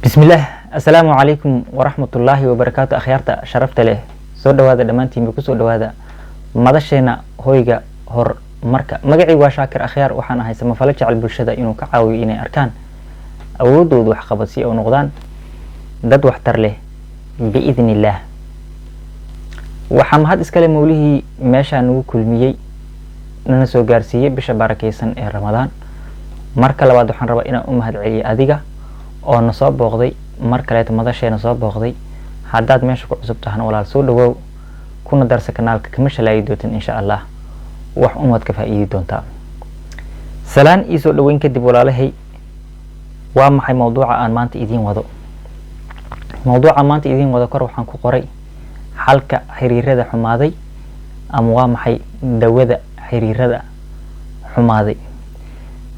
بسم الله السلام عليكم ورحمة الله وبركاته أخيارتا شرفت له سود هذا دمانتي بكسود هذا مدشنا هويجا هر مركا مجعي وشاكر أخيار وحنا هاي سما فلتش على البرشة إنه كعاوي إني أركان أود وضوح قبسي أو نقدان ضد وحتر له بإذن الله وحم هاد إسكال موليه ماشى نو كل مية ننسو جارسية بشبارك يسن رمضان مركا لبعض وحن ربا إنا هاد علي أديجا oo na soo booqday mar kale madasheena soo booqday haddaad meesha ku cusub tahay walaal soo dhawow kuna darsa kanaalka kama shalay dootin insha Allah wax umad ka faa'iidi doonta salaan iyo soo dhaweyn kadib walaalahay waa maxay mowduuca aan maanta idin wado kor waxaan ku qoray xalka xiriirada xumaaday ama waa maxay dawada xiriirada xumaaday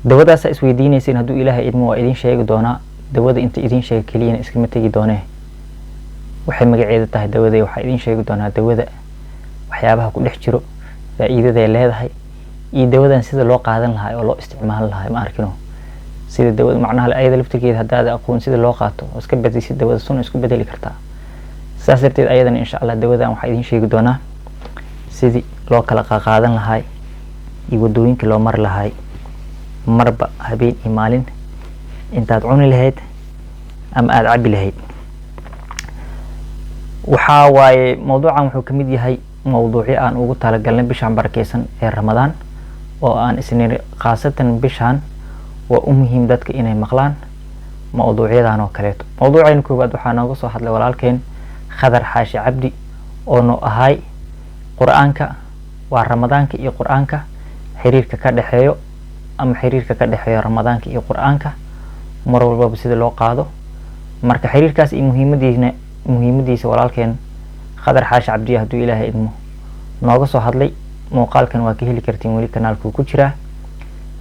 dawadaas isweydiinaysan hadduu Ilaahay idmo waa idin sheegi doonaa dawada inta idin sheeg kaliya iskama tagi doonee waxay magaceedu tahay dawada waxa idin sheegi doonaa dawada waxyaabaha ku dhex jiro faa'iidada ay leedahay iyo dawadan sida loo qaadan lahaa oo loo isticmaali lahaa ma arkino sida dawada macnaha ayada laftigeeda haddaad aqoon sida loo qaato oo iska bedeli sida dawada sun isku bedeli kartaa saas darteed ayadan insha Allah dawadan waxa idin sheegi doonaa sidii loo kala qaadan lahaa iyo wadooyinka loo mar lahaa marba habeen iyo maalin intaad cuni lahayd ama aad cabi lahayd waxa waaye mowduucan wuxuu kamid yahay mowduuci aan ugu talagalnay bishan barakeysan ee Ramadaan oo aan isniin qaasatan bishan waa muhiim dadka inay maqlaan mowduucyadan oo kale mowduucayna koobaad waxa nooga soo hadlay walaalkeen Khadar Xaashi Cabdi oo noo ahay Quraanka waa Ramadaanka iyo Quraanka xiriirka ka dhaxeeyo ama xiriirka ka dhaxeeyo Ramadaanka iyo Quraanka mar walba sida loo qaado marka xiriirkaas iyo muhiimadiisa walaalkeen Khadar Xaashi Cabdi hadduu Ilaahay idmo nooga soo hadlay muuqaalkan waa ka heli kartiin wali kanaalku ku jira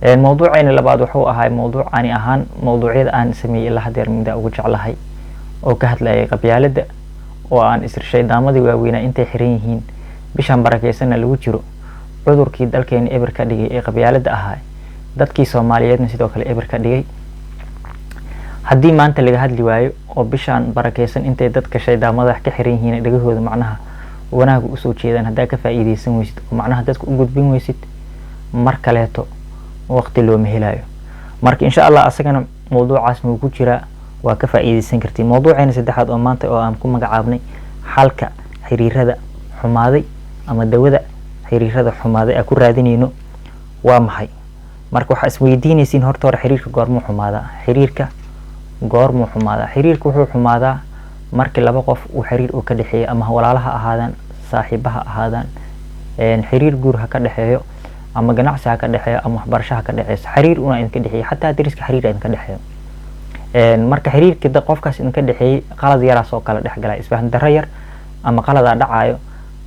mowduucayna labaad wuxuu ahaa mowduuc aan ahaan mowduucyada aan sameeyay ilaa hadeer midda ugu jeclahay oo ka hadlayay qabyaalada oo aan shaydaamada waaweyn intay xiran yihiin bishan barakeysan lagu jiro cudurkii dalkeena eber ka dhigay ee qabyaalada ahaa dadkii Soomaaliyeedna sidoo kale eber ka dhigay haddii maanta laga hadli waayo oo bishan barakeysan intay dadka shaydaamada ka xiran yihiin dhagahooda macnaha wanaag u soo jeedaan hadaa ka faa'iideysan weysid oo macnaha dadku u gudbin weysid mar kaleeto waqti loo mehelaayo marka insha Allah asagana mowduucaas ma ku jira waa ka faa'iideysan kartiin mowduucayna saddexaad oo maanta oo aan ku magacaabnay xalka xiriirada xumaaday ama dawada xiriirada xumaaday aan ku raadinayno waa maxay marka waxa isweydiinaysiin horta hore xiriirka goorma xumaada xiriirka wuxuu xumaadaa markii laba qof uu xiriir u ka dhaxeeyo ama walaalaha ahaadaan saaxiibaha ahaadaan xiriir guur ha ka dhaxeeyo ama ganacsi ha ka dhaxeeyo ama waxbarasho ha ka dhaxeeyo xiriir una idin ka dhaxeeyo xataa dariska xiriir idin ka dhaxeeyo marka xiriirka qofkaas idin ka dhaxeeyay qalad yar soo kala dhaxgalay isfahan darro yar ama qalad dhacayo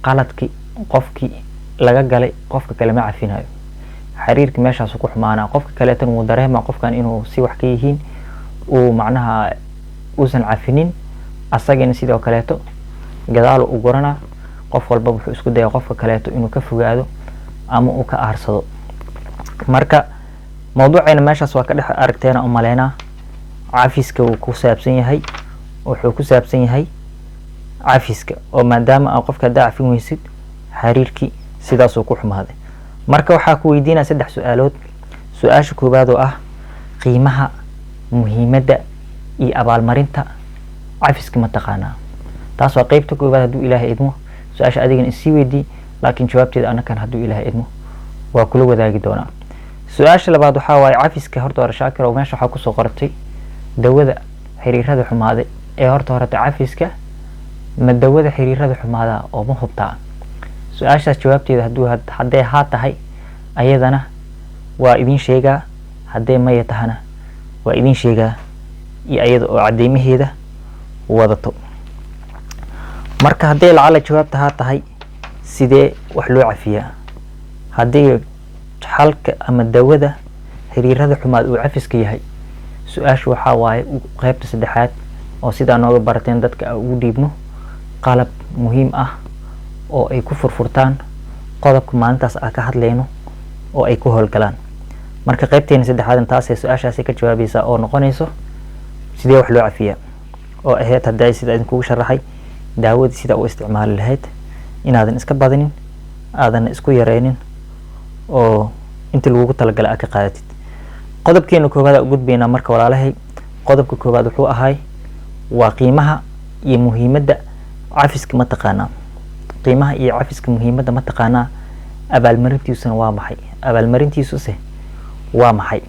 qaladkii qofkii laga galay qofka kale ma cafinayo xiriirka meeshaas ku xumaana qofka kale tan uu dareema qofkan inuu si wax ka yihiin oo macnaha uusan cafinin asagana sidoo kaleeto gadaal u gorana qof walba wuxuu isku dayaa qofka kaleeto inuu ka fogaado ama uu ka aarsado marka mowduucayna meeshaas waa ka dhex aragteena oo maleena cafiska uu ku saabsan yahay wuxuu ku saabsan yahay cafiska oo maadaama qofka daacfin weysid xiriirkii sidaas uu ku xumaaday marka waxa ku weydiinaa saddex su'aalood su'aasha koobaad oo ah qiimaha muhiimada iyo abaalmarinta cafiska ma taqaanaa taas waa qaybta koobaad hadduu Ilaahay idmo su'aasha adigana isii weydii laakiin jawaabteeda anakan hadduu Ilaahay idmo waa kula wadaagi doonaa su'aasha labaad waxa waaye cafiska horta hore shaakir oo meesha waxa ku soo qortay dawada xiriirada xumaaday ee horta hore cafiska ma dawada xiriirada xumaada oo ma hubtaa su'aashaas jawaabteeda haddii haa tahay ayadana waa idin sheegaa haddii ma tahana waa idin sheegaa iyo ayada oo cadeymaheeda wadato marka haddii lacala jawaabta haa tahay sidee wax loo cafiyaa haddii xalka ama dawada xiriirada xumaad uu cafiska yahay su'aashu waxa waaye qaybta saddexaad oo sida nooga barateen dadka ugu dhiibno qalab muhiim ah oo ay ku furfurtaan qodobka maalintaas ka hadlayno oo ay ku howlgalaan marka qaybteena saddexaad taas ee su'aashaasi ka jawaabaysa oo noqonayso sidee wax loo cafiyaa oo ahayd hadday sida idinkugu sharaxay daawada sida u isticmaali lahayd inaadan iska badinin aadan isku yareynin oo inta lagu talagalay aad ka qaadatid. qodobkeena koowaad u gudbaynaa marka walaalahay. qodobka koowaad wuxuu ahay waa qiimaha iyo muhiimadda cafiska ma taqaanaa. qiimaha iyo cafiska muhiimadda ma taqaanaa. abaalmarintiisuna waa maxay? abaalmarintiisuse waa maxay?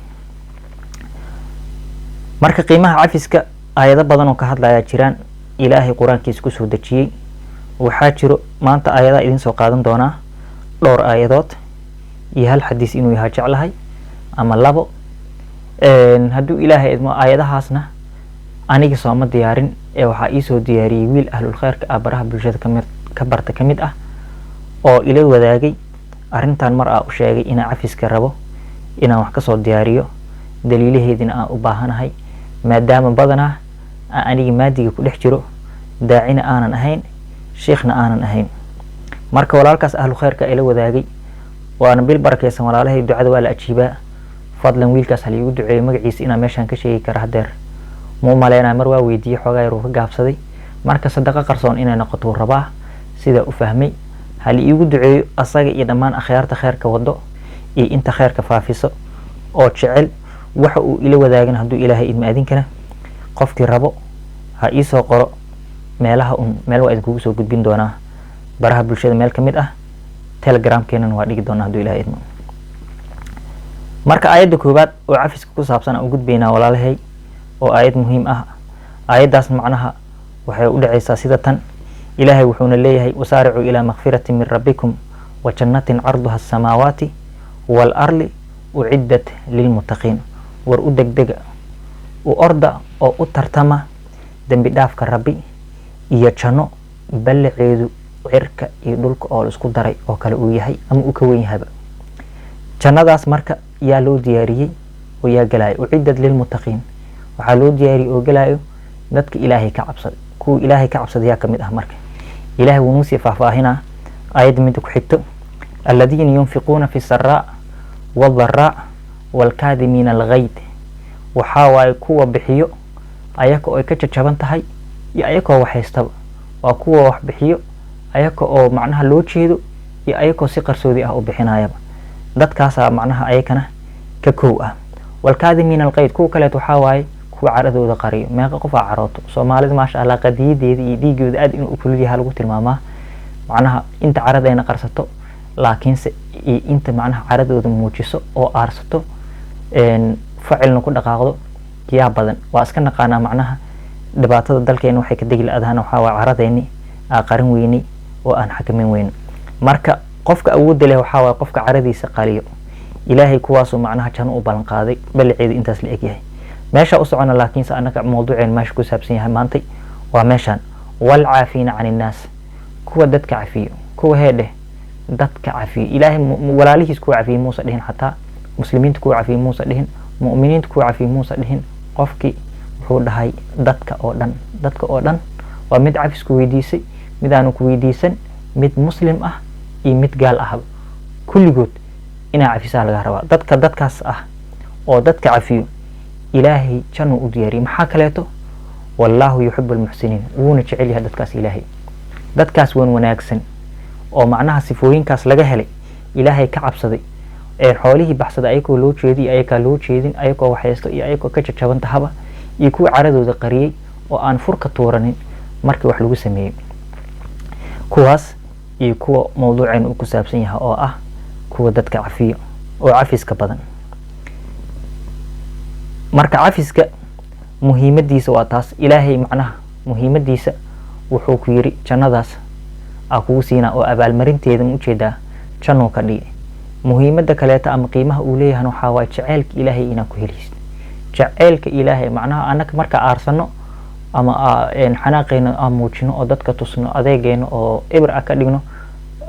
marka qiimaha cafiska aayado badan oo ka hadlaya jiraan ilaahay quraankiisa ku soo dejiyay. waxaa jiro maanta aayadaha idin soo qaadan doonaa dhowr aayadood iyo hal xadiis inuu yahay jeclahay ama labo. hadduu ilaahay idmo aayadahaasna aniga sooma diyaarin ee waxaa ii soo diyaariyey wiil ahlul khayrka ah baraha bulshada ka barta ka mid ah oo ila wadaagay arrintan mar u sheegay inaan cafiska rabo inaan wax ka soo diyaariyo daliilaheedina aan u baahanahay maadaama badanaa aan aniga maadiga ku dhex jiro daacina aanan ahayn sheekhna aanan ahayn. marka walaalkaas ahlul khayrka ila wadaagay waana bil barakeysan walaalahay ducada waa la ajiibaa. fadlan wiilkaas hal iigu duceeyo magaciisa inaan meeshaan ka sheegi kara hadeer ma umaleynaa. mar waa weydiiyey xoogaa yar uu ka gaabsaday marka sadaqa qarsoon inay noqoto rabaa sida u fahmay. hal iigu duceeyo asaga iyo dhammaan akhyaarta khayrka wado iyo inta khayrka faafiso oo jecel waxa uu ila wadaagan. hadduu ilaahay idma adinkana qofkii rabo ha ii soo qoro meelaha meel waa idinkugu soo gudbin doonaa baraha bulshada meel ka mid ah. telegramkeenana waa dhigi doonaa hadduu ilaahay idmo. marka aayadda koowaad oo cafiska ku saabsan aan u gudbaynaa walaalahay oo aayad muhiim ah. aayaddaas macnaha waxay u dhacaysaa sida tan. ilaahay wuxuuna leeyahay wasaaricuu ilaa makfiratin min rabbikum wa jannatin carduha asamaawaati waalardi uciddat lilmuttaqiin. war u degdega u orda oo u tartama dembi dhaafka rabbi iyo janno ballaceedu cirka iyo dhulka oo la isku daray oo kale uu yahay ama uu ka weyn yahayba. jannadaas marka yaa loo diyaariyey oo yaa galayo uciddat lilmuttaqiin. waxaa loo diyaariyey oo galayo dadka ilaahay ka cabsaday. kuwa ilaahay ka cabsaday yaa ka mid ah. marka ilaahay wuu nusii faahfaahinaa aayadda midda ku xigto aladiina yunfiquuna fi saraa wadaraa walkaadimiina alghayd. waxaa waaye kuwa bixiyo ayaka oo ay ka jajaban tahay iyo ayakoo wax haystaba. waa kuwa wax bixiyo ayaka oo macnaha loo jeedo iyo ayakoo si qarsoodi ah u bixinayaba. dadkaasaa macnaha ayakana ka kow ah. walkaadimiina alghayd kuwa kaleeto waxaa waaye kuwa caradooda qariyo. meeqa qof aa carooto soomaalida maasha allah qadiyadeeda iyo dhiigooda aad inuu u kulul yahay lagu tilmaamaa. macnaha inta caradayna qarsato laakiinse inta macnaha caradooda muujiso oo aarsato facilna ku dhaqaaqdo yaa badan. waa iska naqaanaa macnaha dhibaatada dalkeena waxay ka degi la-adahana waxaa waa caradayni aa qarin weynay oo aan xakamin weyn. marka qofka awoodda leh waxaa waaye qofka caradiisa qaliyo. ilaahay kuwaasuu macnaha janno u ballan qaaday ballaceedu intaas la egyahay. meesha u socona laakiinse annaga mawduuceen meesha ku saabsan yahay maantay waa meeshaan walcaafiina can innaas. kuwa dadka cafiyo kuwa heedheh dadka cafiyo. ilaahay walaalihiis kuwa cafiyey muusa dhihin xataa muslimiinta kuwa cafiyey muusa dhihin mu'miniinta kuwa cafiyey muusa dhihin. qofkii wuxuu dhahay dadka oo dhan. dadka oo dhan waa mid cafis ku weydiisay mid aanu ku weydiisan mid muslim ah iyo mid gaal ahba kulligood inaa cafisaa laga rabaa. dadkaas ah oo dadka cafiyo ilaahay janno u diyaariyey. maxaa kaleeto wallaahu yuxibu almuxsiniin. wuuna jecel yahay dadkaas ilaahay. dadkaas wan wanaagsan oo macnaha sifooyinkaas laga helay ilaahay ka cabsaday xoolihii baxsaday ayakoo loo jeediy ayakaa loo jeedin ayakoo waxhaysto iyo ayakoo ka jajaban tahaba iyo kuwa caradooda qariyey oo aan furka tuuranin markii wax lagu sameeyey. kuwaas iyo kuwa mawduuceen uu ku saabsan yahay oo ah kuwa dadka cafiyo oo cafiska badan. marka cafiska muhiimadiisa waa taas. ilaahay macnaha muhiimadiisa wuxuu ku yiri jannadaas aa kugu siinaa oo abaalmarinteeda ujeedaa jannoo ka dhigay. muhiimada kaleeta ama qiimaha uu leeyahay waxaa waaye jaceylka ilaahay inaa ku helaysid. jaceylka ilaahay macnaha annaga marka aarsano ama xanaaqeyna aan muujino oo dadka tusno adeegeena oo ibr ah ka dhigno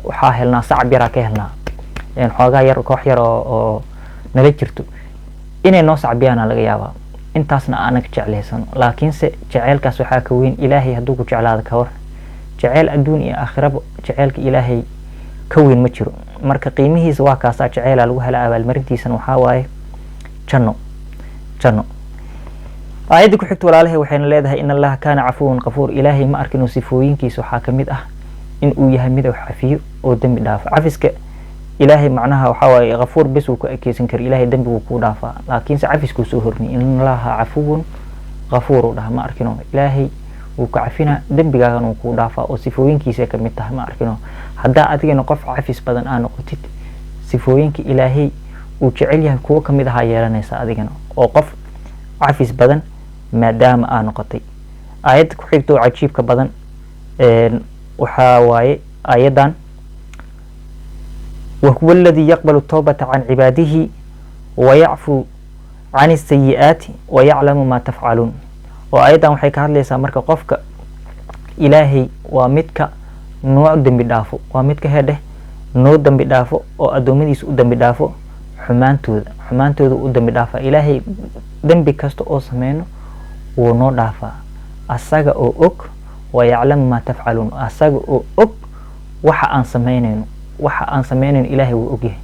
waxaa helnaa sacab yaraa ka helnaa xoogaa yar koox yar oo nala jirto inay noo sacbiyaana laga yaabaa. intaasna aanag jecleysano laakiinse jaceylkaas waxaa ka weyn ilaahay hadduu ku jeclaado ka war. jaceyl adduun iyo aakhiraba jaceylka ilaahay ka weyn ma jiro. marka qiimihiisa waa kaasaa jaceylaa lagu helaa abaalmarintiisana waxaa waaye janno. aayadda ku xigto walaalahay waxayna leedahay in allaha kaana cafuwan qafuur. ilaahay ma arkin sifooyinkiisa waxaa ka mid ah in uu yahay mid wax cafiyo oo dambi dhaafo. cafiska ilaahay macnaha waxa waaye qafuur bis uu ku ekeysan karo, ilaahay dambi uu ku dhaafaa, laakiin cafisku soo horni in allaha cafuwan qafuur dhaha ma arkino ilaahay uu ka cafina dambigaagana uu ku dhaafaa oo sifooyinkiisa ka mid tahay ma arkino. haddaa adigana qof cafis badan aan noqotid sifooyinka ilaahay uu jecel yahay kuwa kamid aha yeelanaysa adigana oo qof cafis badan maadaama aan noqotay. aayadda ku xigto oo cajiibka badan waxaa waaye aayadan وهو الذي يقبل التوبة عن عباده ويعفو عن السيئات ويعلم ما تفعلون. وأيضا waxay ka hadlaysaa marka qofka ilaahay waa midka noo dambi dhaafo, waa midka hedhe noo dambi dhaafo oo adoomadiisa u dambi dhaafo xumaantooda u dambi dhaafa. ilaahay dambi kasta oo sameeyno wuu noo dhaafaa asaga oo og ويعلم ما تفعلون asaga oo og waxa aan sameynayno ilaahay wuu og yahay.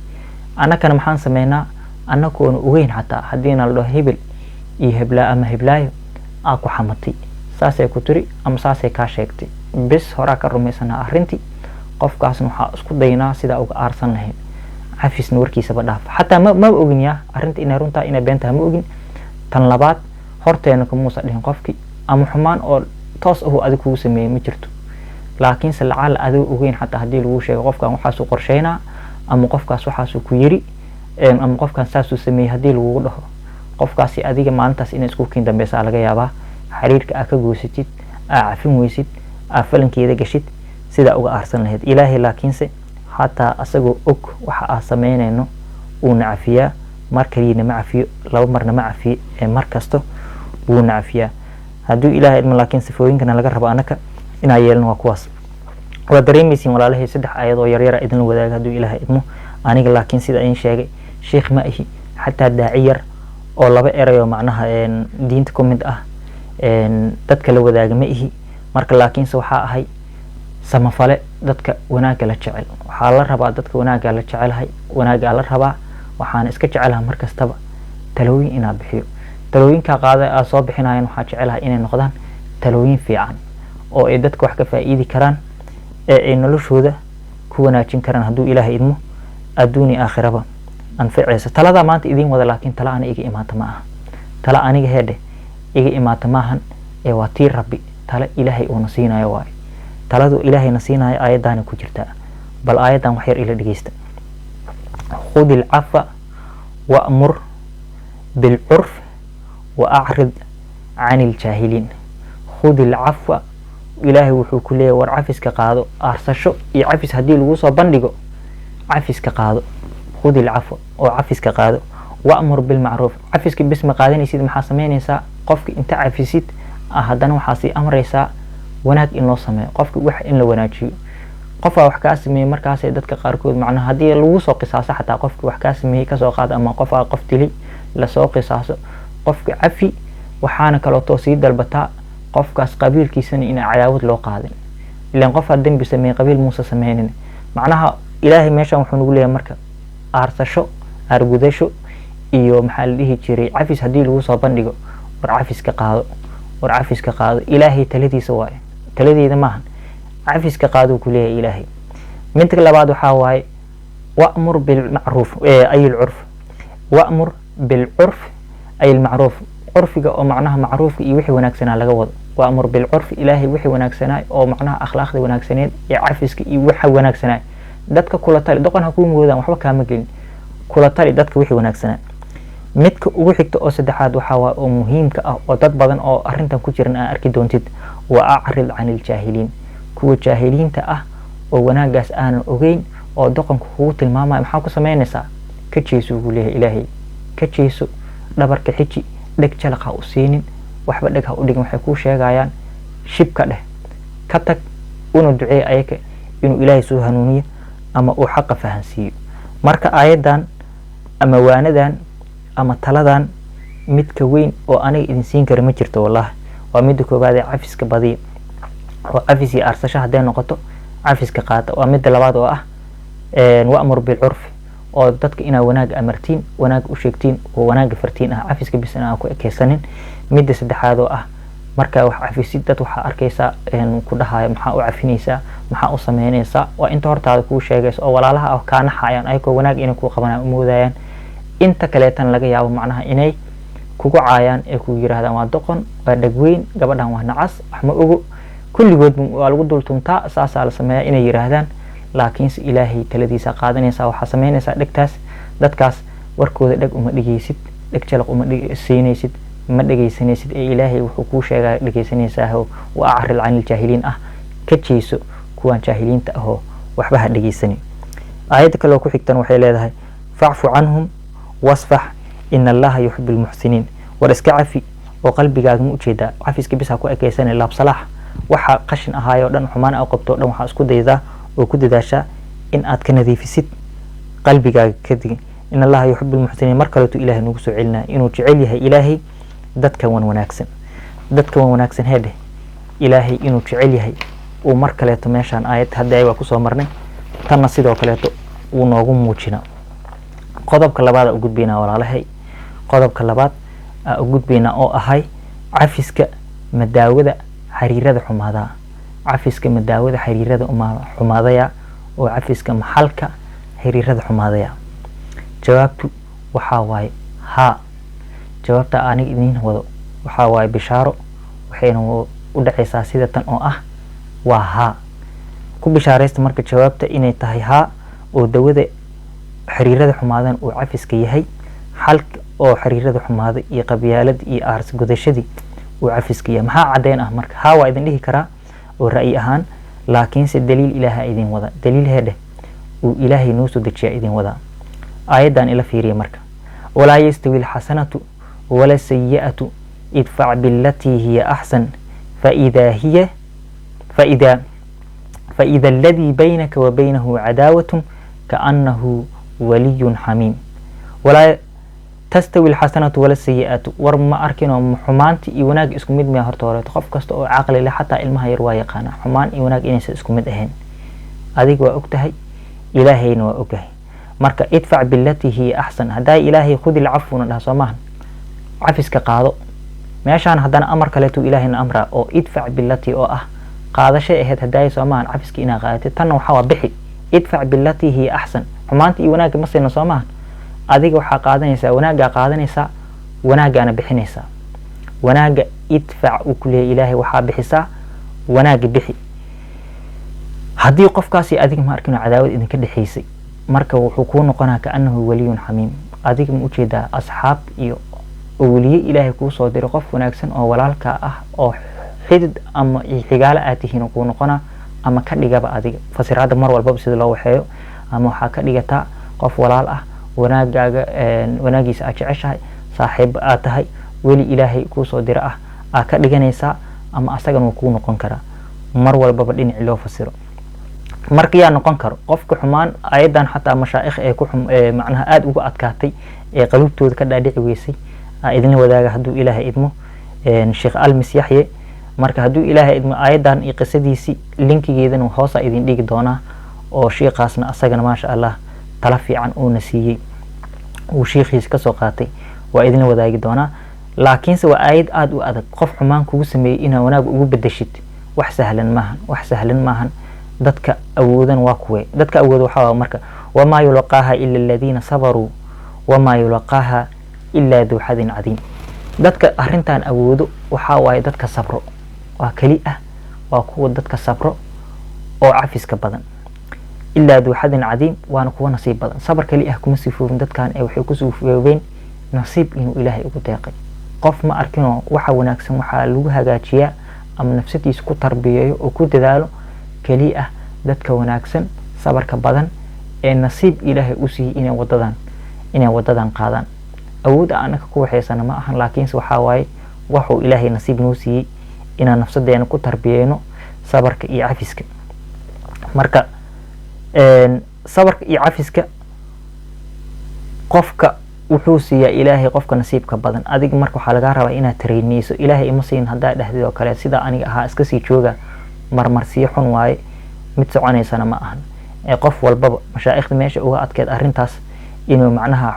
anakana maxaan sameynaa anagoona ogeyn xataa haddiina la dhaho hebel iyo heblaa ama heblaayo aa ku xamatay saasay ku tiri ama saasay kaa sheegtay bis horaa ka rumaysanaa arrintii qofkaasna waxaa isku daynaa sidaa uga aarsan lahayn cafisna warkiisaba dhaafa xataa ma ogin yaa arrinta inay runtaa inay beentaha ma ogin. tan labaad horteena kamuusa dhihin qofkii ama xumaan oo toos ahu adig kugu sameeyey ma jirto, laakiinse lacaala adiga ogeyn xataa haddii lagu sheego qofkan waxaasuu qorsheynaa ama qofkaas waxaasuu ku yiri ama qofkan saasuu sameeyey haddii lagugu dhaho qofkaasi adiga maalintaas inay isku kiin dambeysaa laga yaabaa xiriirka aa ka goosatid aa cafin weysid aa falankeeda gashid sidaa uga aarsan lahayd. ilaahay laakiinse hataa asagoo og waxa aa sameynayno uuna cafiyaa, mar kaliina ma cafiyo, laba marna ma cafiyo, mar kasto wuuna cafiyaa hadduu ilaahay idmo. laakiin sifooyinkana laga rabo anaka inaa yeelno waa kuwaas. waa dareemaysiin walaalahay 3 aayad oo yaryara idinla wadaaga hadduu ilaahay idmo. aniga laakiin sida in sheegay sheekh ma ahi xataa daaci yar oo 2 eray oo macnaha diinta ku mid ah dadka la wadaaga ma ihi. marka laakiinse waxaa ahay samafale dadka wanaaga la jecel. waxaa la rabaa dadka wanaaga la jecelahay, wanaaga la rabaa, waxaana iska jecelahay mar kastaba talooyin inaa bixiyo. talooyinka qaada aa soo bixinayaan waxaa jecelahay inay noqdaan talooyin fiican oo ay dadka wax ka faa'iidi karaan ee ay noloshooda ku wanaajin karaan hadduu ilaahay idmo adduuni aakhiraba anficaysa. talada maanta idin wada laakiin tala ana iga imaata ma aha, tala aniga heedhe iga imaata maahan ee waa tii rabbi tala ilaahay uu nasiinayo waaye. taladu ilaahay nasiinayo aayadana ku jirta, bal aayadan wax yar ila dhageysta. khudil afa wa'mur bil urf وأعرض عن الجاهلين. خذ العفو إلهي وحوك ليه ورعفس كقاضو أرسشو يعفس هدي الوصو بندقو عفس كقاضو. خذ العفو وعفس كقاضو وأمر بالمعروف. عفس باسم قادين يسيد محاسمين يسا قفك انت عفسيت أهدان وحاسي أمر يسا وناك إنو سمي قفك وح إن لو وناجيو قفا وحكاسمي مركاسي دادك قاركود معنا هدي الوصو قصاصة حتى قفك وحكاسمي كسو قاد أما قفا قفتلي لسو قصاصة qofka cafi waxaana kala toosii dalbataa qofkaas qabiilkiisana in cadaawad loo qaadin. ilaan qof haddan bi sameey qabiil muusa sameeynin macnaha ilaahay meeshan wuxuu nagu leeyahay marka aarsasho argudasho iyo maxaa la dhihi jiray cafis hadii lagu soo bandhigo war cafiska qaado ilaahay taladiisa waaye, taladeeda maahan cafiska qaado ku leeyahay ilaahay. midka labaad waxaa waaye wa'mur bil ma'ruf ay al urf. wa'mur bil urf أي المعروف عرفك أو معناها معروف يوحي وناكسنا لجوض. وأمر بالعرف إلهي وحي وناكسنا أو معناها أخلاق ذي وناكسنين يعفسك يوحي وناكسنا دتك كل طالب دقن هكون موجودا وحبك كامجين كل طالب دتك وحي وناكسنا متك وحي تأسد حاد وحوا أو مهم كأو تطبقا أو أرنتا كتيرنا أركيد ونتد وأعرض عن الجاهلين كو جاهلين تأه أو وناقص أنا أوجين أو دقن كوت الماما محاكو سمين نسا كتشيسو له إلهي كتشيسو dhabarka xiji dhig jalaqa u siinin waxba dhig ha u dhigin waxay ku sheegayaan shibka dheh ka tag una ducee ayaka inuu ilaahay soo hanuuniyo ama uu xaq fahansiiyo. marka aayadan ama waanadan ama taladan midka weyn oo aniga idin siin kara ma jirto wallahi. waa mid koobaad ee cafiska badiyo oo cafisi arsasho haday noqoto cafiska qaata. waa mid labaad oo ah wa'mur bil urf oo dadka inaa wanaag amartiin wanaag u sheegtiin oo wanaag fartiin cafiska bis inaa ku ekeysanin midda saddexaad oo marka wax cafisid dad waxa arkaysa ku dhahayo maxaa u cafinaysaa maxaa u sameynaysaa waa inta hortaada kuu sheegayso oo walaalaha ka naxayaan ayagoo wanaag inay ku qabanayaan u moodayaan inta kaleetan laga yaabo macnaha inay kugu caayaan ee ku yiraahdaan waa doqon waa dhagweyn gabadhan waa nacas wax ma ogo kulligood waa lagu dultumtaa saasa la sameeyaa inay yiraahdaan laakiin si ilaahay taladiisa qaadanaysa waxa sameynaysa dhigtaas dadkaas warkooda dhag uma dhigeysid dhag jalaq uma dhigeysanaysid ma dhageysanaysid ee ilaahay wuxuu ku sheegay dhageysanaysaa waa acril aan jaahiliin ka jeeso kuwan jaahiliinta waxba ha dhageysanin aayada kale oo ku xigtan waxay leedahay fa'fu anhum wasfah inna allaha yuhibbul muhsinin war iska cafi oo qalbigaaga mu jeeda cafiska bis ha ku ekeysanay laab salaah waxa qashin ahaayo dhan xumaan ay qabto dhan waxa isku daydaa oo ku dadaasha in aad ka nadiifisid qalbigaaga kadib inna allaha yuhibbul muhsinin markale tu ilaahay nagu soo celinaa inuu jecel yahay ilaahay dadka wan wanaagsan heede ilaahay inuu jecel yahay oo mar kale to meeshan aayad hadda ay waa ku soo marnay tanna sidoo kale to uu noogu muujina qodobka labaad u gudbina walaalahay qodobka labaad u gudbina oo ahay cafiska madaawada xiriirada xumaada cafiska madaawada xiriirada xumaadaya oo cafiska maxalka xiriirada xumaadaya jawaabtu waxa waay ha jawaabta aniga idin wado waxa waay bishaaro waxayna u dhacaysaa sida tan oo waa ha ku bishaaraysta marka jawaabta inay tahay ha oo dawada xiriirada xumaadan oo cafiska yahay xalka oo xiriirada xumaada iyo qabyaalad iyo aars gudashadii oo cafiska yahay maxaa cadeyn marka ha waa idin dhihi karaa oo ra'yi ahaan laakiin si daliil ilaaha idin wada daliil heede oo ilaahay noo soo dejiya idin wada aayadan ila fiiriya marka wala yastawi alhasanatu wala sayyi'atu idfa' billati hiya ahsan فإذا الذي بينك وبينه عداوة كأنه ولي حميم ولا تستوي الحسنة ولا السيئة ورما أركن حمانتي وناق اسكمد ما هرتورة تخف كستو عقل لا حتى علمها يروى يقانا حمان وناق إنس اسكمد أهين أذيك وأكتهي إلهين وأكهي مركا ادفع بالتي هي أحسن هداي إلهي خذ العفو لها صماهن عفسك قاضو meeshaan hadana amarka leeto ilaahayna amra oo idfac billati oo qaadasho ahayd haday Soomaan cafiski ina qaatay tan waxa bixi idfac billati hi ahsan xumaanta iyo wanaaga ma sayna Soomaan adiga waxa qaadanaysa wanaagana bixinaysa wanaaga idfac u kulay ilaahay waxa bixisa wanaaga bixi hadii qofkaasi adiga ma arkino cadaawad idin ka dhaxaysay marka wuxuu ku noqonaa ka annahu waliyun xamiim adiga ma u jeeda asxaab iyo ولي إلهي كوسو دير قف وناكسن أو ولالك أو حدد أما حقالة آتيهين وكون قنا أما كدقا بأدي فسير هذا مر والباب سيد الله وحيو أما حكا دقا قف ولال وناقيس أجعشها صاحب آتهي ولي إلهي كوسو دير كدقا نيسا أما أستغن وكون قنكرا مر والباب دين علو فسيرو markiya noqon karo qofka xumaan ayadan xataa mashaayikh ee ku macnaha aad ugu adkaatay ee qalbtooda ka dhaadhici weysay idin wadaaga haduu ilaahay idmo sheekh almis yaxye marka haduu ilaahay idmo ayadan iyo qisadiisi linkigeedana hoosa idin dhigi doona oo sheekhaasna asagana ma sha Allah tala fiican oo nasiiyay oo sheekhiis ka soo qaatay waa idin wadaagi doona laakiin se waa ayad aad u adag qof xumaan kugu sameeyay ina wanaag ugu bedeshid wax sahlan maahan dadka awoodan waa kuwee dadka awood waxa marka wama yulqaaha illa alladhina sabaru wama yulqaaha illa dhu hadin adim dadka arintan awoodo waxa waay dadka sabro waa kali waa kuwa dadka sabro oo cafiska badan illa dhu hadin adim waana kuwa nasiib badan sabar kali kuma sifoobin dadkan ay waxay ku sifoobeen nasiib inuu ilaahay ugu deeqay qof ma arkino waxa wanaagsan waxa lagu hagaajiyaa ama nafsadiisa ku tarbiyeeyo oo ku dadaalo kali dadka wanaagsan sabarka badan ee nasiib ilaahay u siiyay inay wadadan qaadaan awood aanaka ku waxeysana ma ahan laakiin waxa waay wuxuu ilaahay nasiib noo siiyay inaan nafsadeena ku tarbiyeyno sabarka iyo cafiska marka sabarka iyo cafiska qofka wuxuu siiyaa ilaahay qofka nasiibka badan adiga marka waxa laga rabaa inaad tareynayso ilaahay ima siin hadaa dhahdid oo kale sida aniga ahaa iska sii jooga marmarsiyo xun waaye mid soconaysana ma ahan ee qof walba mashaayikh meesha uga adkeed arintaas inuu macnaha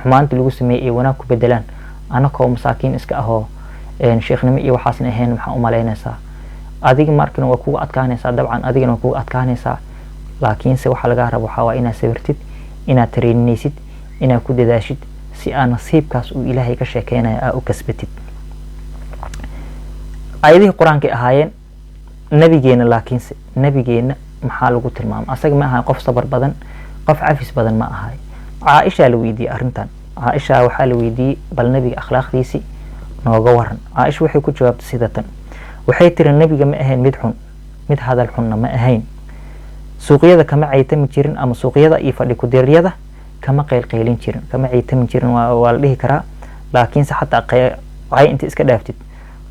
xumaantii lagu sameeyay ee wanaag ku bedelaan anakoo masaakiin iska ahoo sheekhnimo iyo waxaasna ahayn maxaa u malaynaysaa adiga markana waa kugu adkaanaysaa dabcan adigana waa kugu adkaanaysaa laakiinse waxa laga rabo waxa waa inaad sawirtid inaad tareeninaysid inaad ku dadaashid si aan nasiibkaas uu ilaahay ka sheekeynayo aa u kasbatid ayadii quraanka ahaayeen nabigeena laakiinse nabigeena maxaa lagu tilmaamay asaga ma aha qof sabar badan qof cafis badan ma ahay Aisha la weydiiyay arintan Aisha waxa la weydiiyay bal nabiga akhlaaqdiisi nooga waran Aisha waxay ku jawaabtay sidatan waxay tiri nabiga ma ahayn mid hadal xunna ma ahayn suuqyada kama caytami jirin ama suuqyada iyo fadhi ku diiryada kama qeylqeylin jirin kama caytami jirin waa la dhihi karaa laakiin se xataa qay inta iska dhaaftid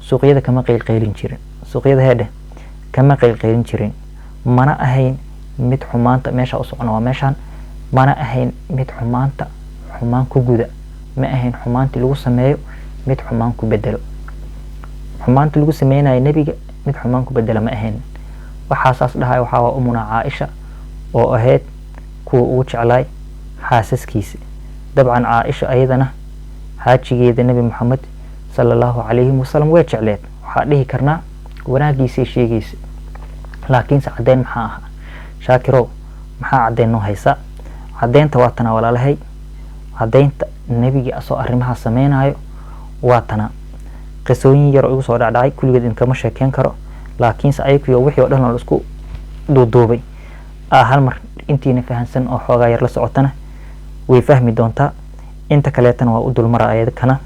suuqyada kama qeylqeylin jirin suuqyada heede kama qeylqeylin jirin mana ahayn mid xumaanta meesha u socon waa meeshan mana ahayn mid xumaan ku guda ma ahayn xumaantii lagu sameeyo mid xumaan ku bedelo xumaantii lagu sameeyay nabiga mid xumaan ku bedela ma ahayn waxa saas dhahay waxa waa umuna Aisha oo ahayd kuwa ugu jeclay xaasaskiisa dabcan Aisha ayadana haajigeeda nabi Muhammad sallallahu alayhi wasallam way jecleed waxa dhihi karnaa wanaagiisa sheegaysa laakiin cadeen maxaa aha shaakiro maxaa cadeen noo haysa cadeenta waa tana walaalahay cadeenta nabiga asoo arrimaha sameeynayo waa tana qisooyin yar oo ugu soo dhacay kulligeed in kama sheekeen karo laakiin ayagu wixii oo dhan la isku duuduubay hal mar intiina fahansan oo xoogaa yar la socotana way fahmi doontaa inta kale tan waa u dulmar ayadana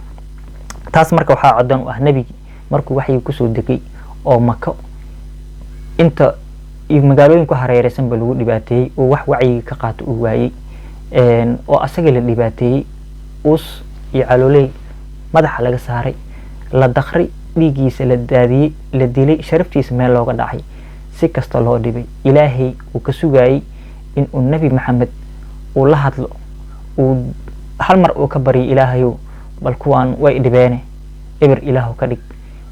taas marka waxa cadan u ah nabiga markuu waxay ku soo degay oo Maka inta magaalooyin ku hareeraysan bal lagu dhibaateeyay oo wax wacyi ka qaato uu waayay oo asaga la dhibaateeyay us iyo caloolay madaxa laga saaray la dakhri dhigiisa la daadiyay la dilay sharaftiisa meel looga dhacay si kasta loo dhibay ilaahay uu ka sugayay in uu nabi Muhammad uu la hadlo uu hal mar uu ka bari ilaahayo bal kuwaan way dhibeene eber ilaahu ka dhig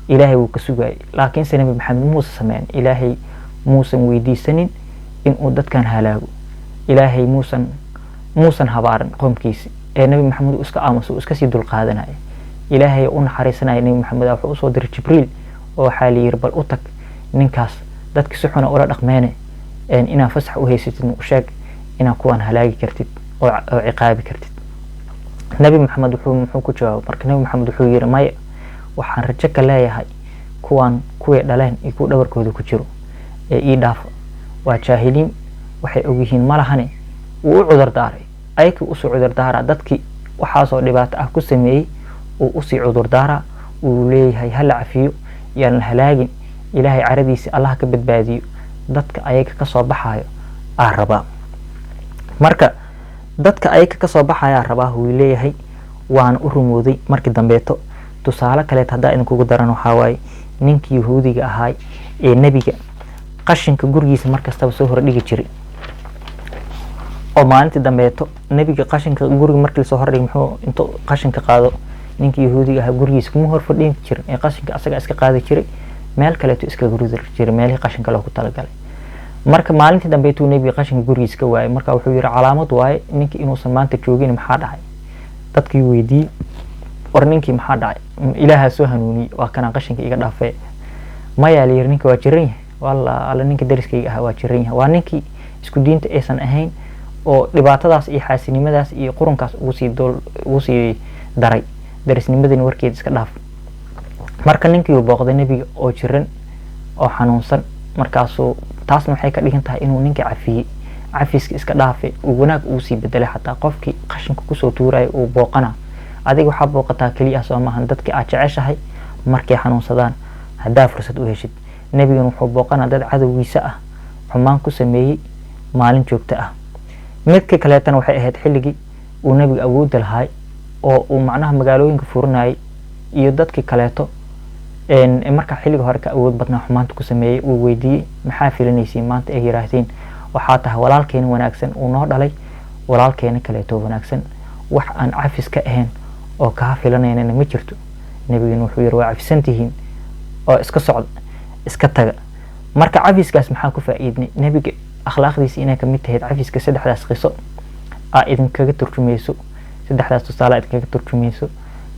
ilaahay uu ka sugayay laakiin se nabi Muhammad muusa sameeyay ilaahay muusan weydiisanin in uu dadkan halaago ilaahay muusan habaaran qomkiisa ee nabi Muhammad iska aamuso iska sii dul qaadanay ilaahay u naxariisanay nabi Muhammad wuxuu u soo diray Jibriil oo xaaliyir bal u tag ninkaas dadka si xun ula dhaqmeene ina fasax u haysatid u sheeg ina kuwan halaagi kartid oo ciqaabi kartid nabi Muhammad wuxuu ku jawaabay marka nabi Muhammad wuxuu yiri may waxaan rajo ka leeyahay kuwan kuwii dhaleen iyo ku dhawarkooda ku jiro ee ii dhaaf waa jaahiliin waxay og yihiin malahane uu u cudur daaray ayku u soo cudur daara dadkii waxa soo dhibaato ah ku sameeyay oo u sii cudur daara uu leeyahay hal cafiyo yaan halaagin ilaahay caradiisa Allah ka badbaadiyo dadka ayaga ka soo baxayo raba marka dadka ayaga ka soo baxaya raba uu leeyahay waan u rumooday markii dambeeto tusaale kale hadaa in kugu daran waxa waay ninkii yahuudiga ahaa ee nabiga qashinka gurigiisa markastaba soo hordhigi jiray oo maalintii dambeeto nabiga qashinka guriga markii soo hordhigi muxuu inta qashinka qaado ninkii yahuudiga ahaa gurigiisa kuma hor fadhiin jirin ee qashinka asaga iska qaadi jiray meel kale tuu iska gurudi jiray meelihii qashinka loo ku talagalay marka maalintii dambeeto nabiga qashinka gurigiisa ka waayay marka wuxuu yiri calaamad waaye ninkii inuusan maanta joogin maxaa dhacay dadkii weydii war ninkii maxaa dhacay ilaaha soo hanuuni waa kana qashinka iga dhaafay ma yaali ninkii waa jiran walla alla ninkii dariskayga ah waa jiran waa ninkii isku diinta aysan ahayn oo dhibaatadaas iyo xaasinimadaas iyo qurunkaas ugu sii daray darisnimadii warkeed iska dhaaf marka ninkii uu booqday nabiga oo jiran oo xanuunsan markaasoo taasna waxay ka dhigan tahay inuu ninkii cafiska iska dhaafay uu wanaag uu sii bedelay xataa qofkii qashinka ku soo tuuray uu booqana adiga waxa booqataa kaliya soo maahan dadkii aad jeceshahay markay xanuunsadaan hadaa fursad u heshid nabiga wuxuu booqana dad cadawgiisa ah xumaan ku sameeyay maalin joogto ah midka kale tan waxay ahayd xilligii uu nabiga awood lahaay oo uu macnaha magaalooyinka furinay iyo dadkii kaleeto marka xilliga hore ka awood badnaa xumaanta ku sameeyay uu weydiiyay maxaa filanaysiin maanta ay yiraahdeen waxa tahay walaalkeen wanaagsan uu noo dhalay walaalkeen kaleeto wanaagsan wax aan cafis ka ahayn oo ka filanayna ma jirto nabiga wuxuu yiri waa cafisantihiin oo iska socod iska taga marka cafiskaas maxaa ku faa'iidnay nabiga akhlaaqdiisa inay ka mid tahay cafiska saddexdaas qiso idinkaga turjumayso saddexdaas tusaale idinkaga turjumayso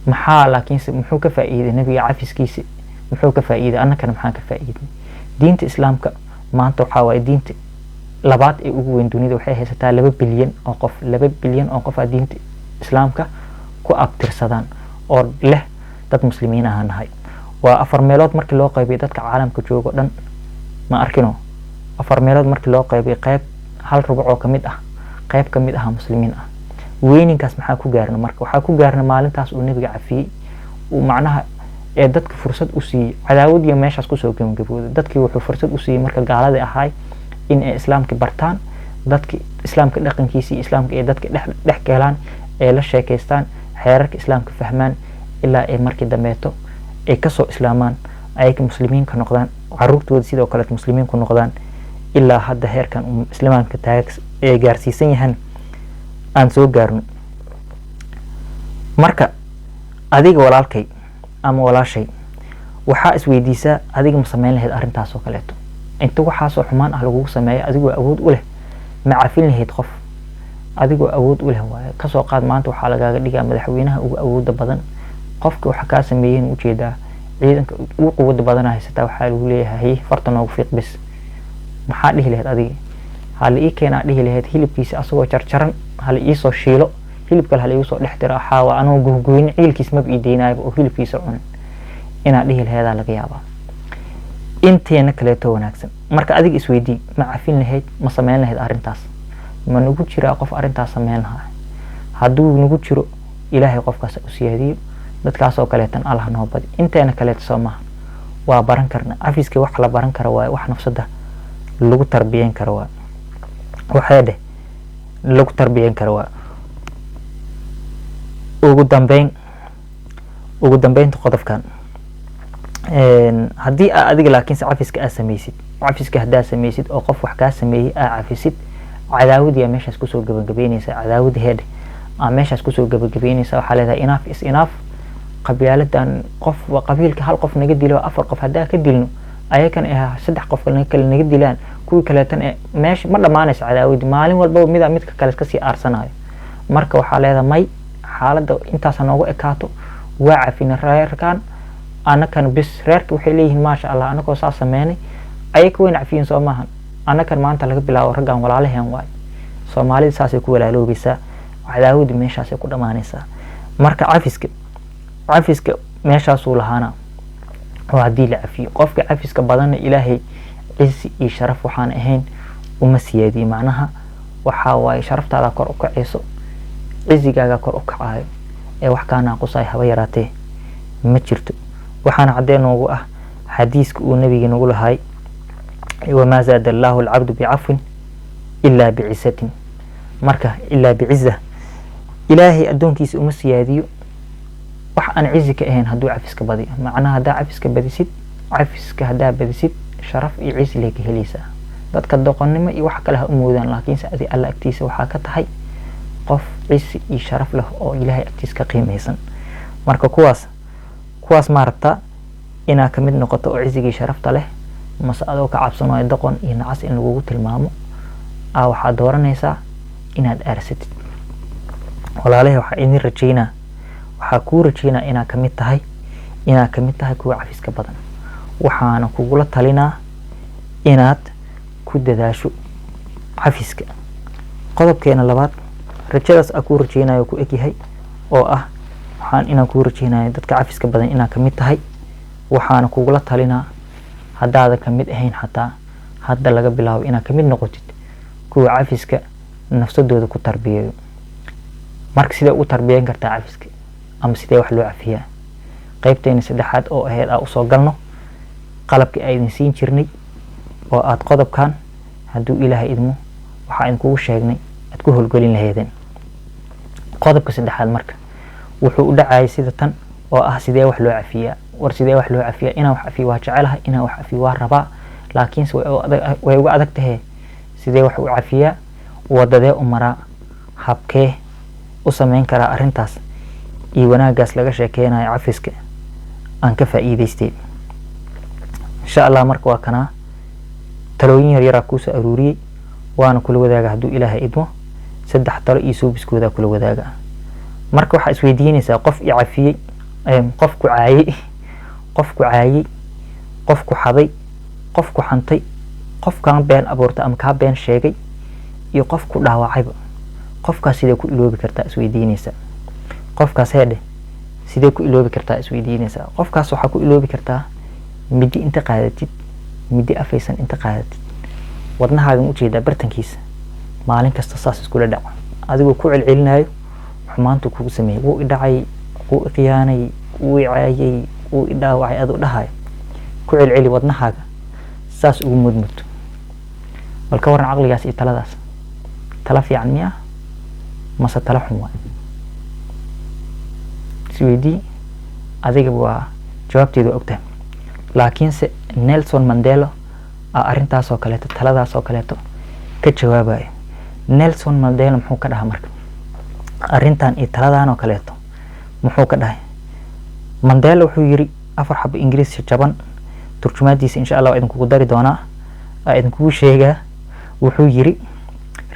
maxaa laakiinse muxuu ka faa'iiday nabiga cafiskiisa muxuu ka faa'iiday annagana maxaan ka faa'iiday diinta islaamka maanta waxaa waaye diinta labaad ee ugu weyn dunida waxay haysataa 2 bilyan oo qof 2 bilyan oo qof diinta islaamka ku abtirsadaan oo leh dad muslimiin ah nahay waa 4 meelood markii loo qaybay dadka caalamka joogo dhan ma arkino 4 meelood markii loo qaybay qayb hal rubuc oo kamid ah qayb kamid ah muslimiin ah weyninkaas maxaa ku gaarna marka waxaa ku gaarna maalintaas uu nabiga cafiyay uu macnaha ee dadka fursad u siiyay cadaawad iyo meeshaas ku soo gabagabooday dadkii wuxuu fursad u siiyay marka gaalada ahaay in ay islaamka bartaan dadka islaamka dhaqankiisa islaamka ee dadka dhex galaan ee la sheekaystaan xeerarka islaamka fahmaan ilaa ay markii dambeeto ay ka soo islaamaan ay muslimiin ka noqdaan caruurtooda sidoo kale muslimiin ku noqdaan ilaa hadda heerkan islaamka taag ee gaarsiisan yahan aan soo gaarno marka adiga walaalkay ama walaashay waxa isweydiisaa adiga ma sameyn lahayd arintaas oo kaleeto inta waxa soo xumaan ah lagu sameeyo adigoo awood u leh ma cafin lahayd qof adigoo awood u leh waay ka soo qaad maanta waxa lagaaga dhigaa madaxweynaha ugu awoodda badan qofka waxa ka sameeyeen u jeedaa ciidanka ugu quwada badan haysta waxa lagu leeyahay fartan ugu fiiq bis maxaa dhihi lahayd adiga hal ii keenaa dhihi lahayd hilibkiisa asagoo jarjaran hal ii soo shiilo hilibka hal ii soo dhextira xaawa anoo gogoyn ciilkiis ma biideynaayo oo hilibkiisa cun ina dhihi lahayd laga yaabaa inteena kaleeto wanaagsan marka adiga isweydii ma cafin lahayd ma sameyn lahayd arintaas ma nagu jira qof arintaas sameyn lahaa haduu nagu jiro ilaahay qofkaas u siyaadiyo dadkaas oo kaleetan Allah noo badi inteena kaleeto Soomaa waa baran karna afiska wax la baran karo waa wax nafsada lagu tarbiyan karo waa waxaade lagu tarbiyan karo waa ugu dambeyn qodobkan hadii adiga laakiin cafiska aad sameeysid cafiska hadaa sameeysid oo qof wax ka sameeyay aad cafisid cadaawad iyo meeshaas ku soo gabagabeynaysa cadaawad heed meeshaas ku soo gabagabeynaysa waxa leedahay enough is enough qabiiladan qof waa qabiilka hal qof naga dilo 4 qof hadaa ka dilno ayakan ah 3 qof kale naga dilaan kuwi kale tan meesh ma dhamaanaysa cadaawad maalin walba midka kale iska sii aarsanayo marka waxa leedahay may xaaladda intaas noogu ekaato waa cafina reerkan anakan bis reerka waxay leeyihiin ma sha Allah anagoo saas sameeyay ayaka weyn cafiin Soomahan anakan maanta laga bilaabo ragaan walaalaheen waay Soomaalida saasay ku walaaloobaysaa cadaawad meeshaas ay ku dhamaanaysaa marka cafiska meeshaas uu lahaana waa hadii la cafiyo qofka cafiska badan Ilaahay ciisi iyo sharaf waxaan ahayn uma siyaadi macnaha waxa waay sharaftaada kor u kacayso ciisigaaga kor u kacayo ee wax kaana qosay haba yaraatee ma jirto waxaan cadeen ugu ah xadiiska uu nabiga nagu lahay وما زاد الله العبد بعفو إلا بعزة مركه إلا بعزة إلهي أدونكيس أمسياديو وح أن عزك أهين هدو عفسك بدي معناها هدا عفسك بديسيد عفسك هدا بديسيد شرف يعز لك هليسا dadka doqonnimo iyo wax kale ha umuudaan laakiin saadi alla agtiisa waxa ka tahay qof ciisi iyo sharaf leh oo Ilaahay agtiisa ka qiimeysan marka kuwaas maarta ina kamid noqoto oo ciisiga sharafta leh mas'alo ka cabsanayo doqon iyo nacas in lagu tilmaamo waxa dooranaysa inaad aarsatid walaalahay waxa idin rajeynaa waxa ku rajeynaa ina kamid tahay kuwa cafiska badan waxaana kugula talinaa inaad ku dadaasho cafiska qodobkeena labaad rajadaas aku rajeynayo ku egyahay oo waxaan inaan ku rajeynayo dadka cafiska badan inaa kamid tahay waxaana kugula talinaa hadaada kamid ahayn xataa hadda laga bilaabo inaa kamid noqotid kuwa cafiska nafsadooda ku tarbiyeeyo marka sidee u tarbiyeyn kartaa cafiska ama sidee wax loo cafiyaa qaybteena saddexaad oo ahayd u soo galno qalabkii ay idin siin jirnay oo aad qodobkan haduu Ilaahay idmo waxa aan kugu sheegnay aad ku holgolin lahaydeen qodobka saddexaad marka wuxuu u dhacay sida tan oo sidee wax loo cafiyaa sidee wax loo cafiyaa ina wax cafiyo waa jecelahay ina wax cafiyo waa rabaa laakiin way uga adag tahay sidee wax u cafiyaa wadadee u maraa habkee u sameyn kara arintaas iyo wanaagaas laga sheekeynayo cafiska aan ka faa'iideystay insha Allah marka waa kana talooyin yar ku soo aruuriyay waana kula wadaaga haduu Ilaahay idmo saddex talo iyo suubiskooda kula wadaaga. marka waxa isweydiinaysaa qof i cafiyay qof ku caayay qof ku xaday qof ku xantay qof kaan been abuurta ama ka been sheegay iyo qof ku dhaawacayba qofkaas sidee ku iloobi kartaa isweydiinaysaa. qofkaas heede sidee ku iloobi kartaa isweydiinaysaa. qofkaas waxa ku iloobi kartaa midi inta qaadatid, midi afaysan inta qaadatid, wadnahaaga u jeedaa bartankiisa maalin kasta saas iskula dhaca adigoo ku celcelinayo xumaantu kugu sameeyay, wuu i dhacay, wuu i khiyaanay, wuu i caayay, wuu i dhaawacay adoo dhahay ku celceli wadnahaaga saas ugu mudmud. bal ka waran caqligaas iyo taladaas, tala fiican miya mase tala xun waa? isweydii adiga waa jawaabteedu ogtahay. laakiinse Nelson Mandela arrintaas oo kaleeto, taladaas oo kaleeto ka jawaabayo. Nelson Mandela muxuu ka dhahay marka arrintan iyo taladan oo kaleeto muxuu ka dhahay? Mandela wuxuu yiri afar xabo Ingiriis jaban, turjumaadiisa insha Allah idin kugu dari doonaa, idin kugu sheegaa. wuxuu yiri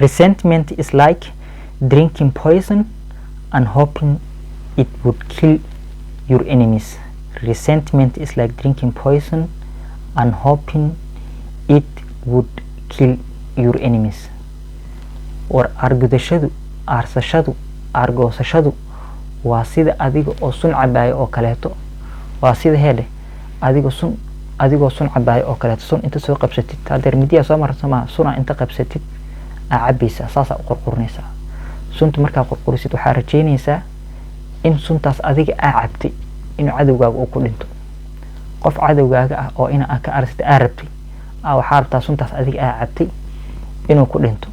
resentment is like drinking poison and hoping it would kill your enemies. Resentment is like drinking poison and hoping it would kill your enemies. war argudashadu, aarsashadu, argoosashadu waa sida adiga oo sun cabaayo oo kaleeto. waa sida heede adigoo sun cabaayo oo kaleeto. sun inta soo qabsatid hadeer midiya soo marsama suna inta qabsatid cabaysa saasa u qurqurnaysa. sunta markaa qurqurisid waxaa rajeynaysaa in suntaas adiga cabtay inuu cadowgaaga uu ku dhinto. qof cadowgaaga ah oo ina ka arsida rabtay waxaa rabtaa suntaas adiga cabtay inuu ku dhinto.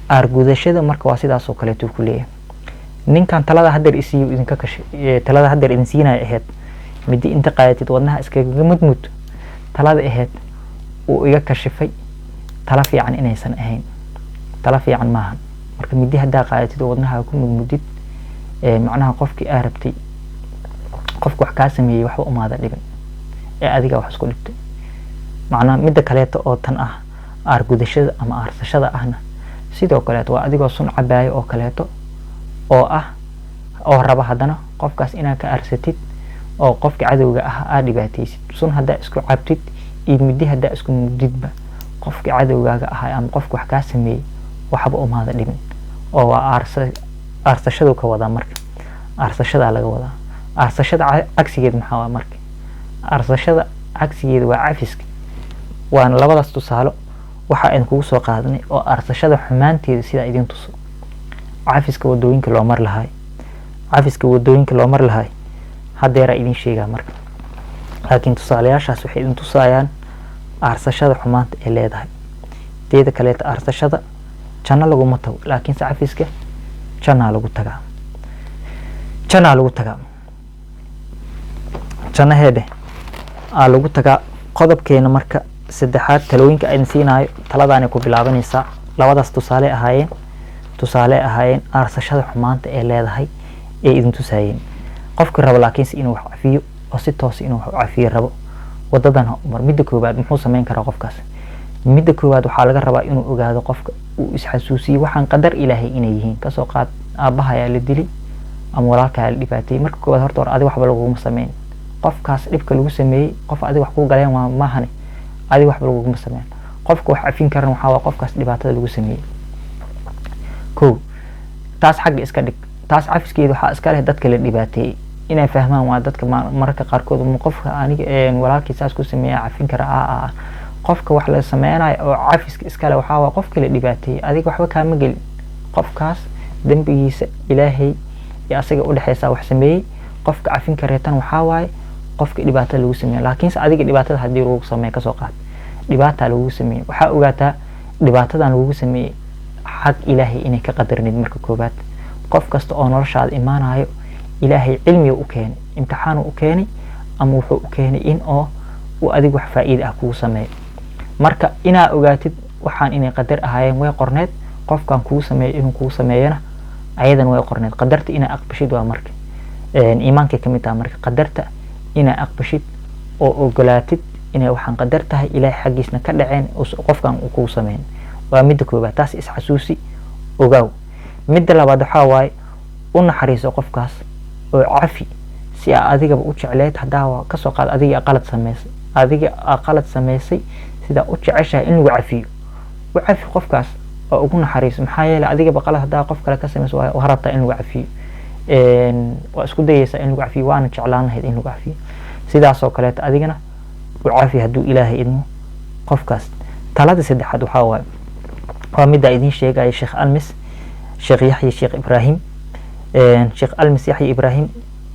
argudashada marka waa sidaas oo kaleeto ku leeyahay. ninkan talada hadeer isiyo idinka kashay, talada hadeer idin siinay ahayd midi inta qaadatid wadnaha iskaga mudmud, talada ahayd uu iga kashifay tala fiican inaysan ahayn. tala fiican maahan. marka midi hadaa qaadatid wadnaha ku mudmudid macnaha qofkii rabtay qofku wax ka sameeyay waxba umaada dhigan adiga wax isku dhigtay. macnaha midda kaleeto oo tan argudashada ama aarsashada ahna sidoo kaleeto waa adigoo sun cabaayo oo kaleeto oo raba hadana qofkaas inaad ka aarsatid oo qofka cadowga aad dhibaataysid. sun hadaa isku cabtid iyo midi hadaa isku mudidba qofka cadowgaaga ama qofka wax ka sameeyay waxba umaada dhigan. oo waa aarsashadu ka wada. marka aarsashada laga wada. aarsashada cagsigeed maxaa waa marka? aarsashada cagsigeed waa cafiska. waana labadaas tusaalo waxa aan kugu soo qaadanay oo aarsashada xumaanteeda sida idin tuso. cafiska wadooyinka loo mar lahaay, cafiska wadooyinka loo mar lahaay hadeera idin sheegaa marka. laakiin tusaalayaashaas waxay idin tusayaan aarsashada xumaanta ee leedahay. teeda kaleeta aarsashada janno laguma tago, laakiin cafiska janna lagu tagaa. janna heede lagu tagaa. qodobkeena marka saddexaad talooyinka aan siinayo taladaani ku bilaabanaysa. labadaas tusaale ahaayeen aarsashada xumaanta ee leedahay ee idin tusayeen. qofka rabo laakiin inuu wax cafiyo oo si toos inuu wax cafiyo rabo wadadan mar midda koobaad muxuu sameyn karaa qofkaas? midda koobaad waxaa laga rabaa inuu ogaado qofka uu isxasuusiyo waxaan qadar Ilaahay inay yihiin. ka soo qaad aabaha la dilay ama walaalka la dhibaatay. marka koobaad horta adiga waxba lagu sameyn. qofkaas dhibka lagu sameeyay qof adiga wax ku galeen waa maahane adiga waxba lagu sameyn. qofka wax cafin karan waxa qofkaas dhibaatada lagu sameeyay. taas xaq iska dhig. taas cafiskeedu waxa iska leh dadka la dhibaatay inay fahmaan waa dadka mararka qaarkood qofka aniga walaalkiisaas ku sameeyay cafin kara qofka wax la sameeyay oo cafiska iska leh waxa qofka la dhibaatay adiga waxba kaama gelin. qofkaas dambigiisa Ilaahay iyo asaga u dhaxaysa wax sameeyay. qofka cafin kareetan waxa qofka dhibaatada lagu sameeyay. laakiin adiga dhibaatada hadii lagu sameeyo ka soo qaad dhibaatada lagu sameeyay waxa ogaataa dhibaatadan lagu sameeyay xaq Ilaahay inay ka qadarnid. marka koobaad qof kasta oo noloshaada imaanayo Ilaahay cilmi u keenay, imtixaan u keenay ama wuxuu u keenay in uu adiga wax faa'iido kugu sameeyo. marka ina ogaatid waxaan inay qadar ahaayeen way qorneed. qofkan kugu sameeyay inuu kugu sameeyana ayadan way qorneed. qadarta ina aqbashid waa marka iimaanka kamid ah. marka qadarta ina aqbashid oo ogolaatid inay waxaan qadar tahay Ilaahay xaqiisna ka dhaceen qofkan uu kugu sameeyay waa midda koobaad. taas is xasuusi ogaaw. midda labaad waxaa waaye u naxariiso qofkaas oo cafi si aad adigaba u jecleed hadaa ka soo qaad adiga qalad samaysay sida u jeceshahay in lagu cafiyo u cafi qofkaas oo ugu naxariiso maxaa yeelay adigaba qalad hadaa qof kale ka samayso waa rabtaa in lagu cafiyo waa isku dayaysaa in lagu cafiyo waana jeclaan lahayd in lagu cafiyo sidaas oo kale adigana u cafi hadduu ilaahay idmo qofkaas talada saddexaad waxaa waaye waa midda idin sheegaya sheekh almis sheekh yaxya sheekh ibraahim sheekh almis yaxya ibraahim